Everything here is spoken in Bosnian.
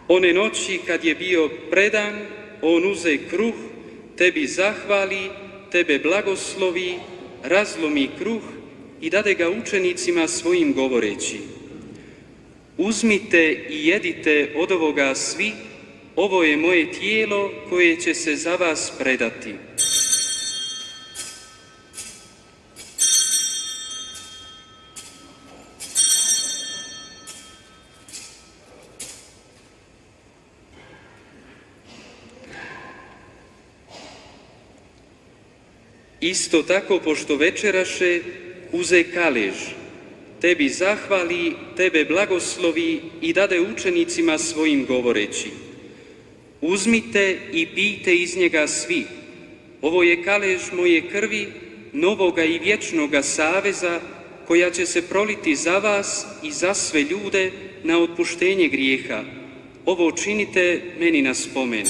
One noći kad je bio predan, on uze kruh, tebi zahvali, tebe blagoslovi, razlomi kruh i dade ga učenicima svojim govoreći: uzmite i jedite od ovoga svi, ovo je moje tijelo koje će se za vas predati. Isto tako, pošto večeraše, uze kalež, tebi zahvali, tebe blagoslovi i dade učenicima svojim govoreći: uzmite i pijte iz njega svi, ovo je kalež moje krvi, novoga i vječnoga saveza, koja će se proliti za vas i za sve ljude na otpuštenje grijeha. Ovo činite meni na spomen.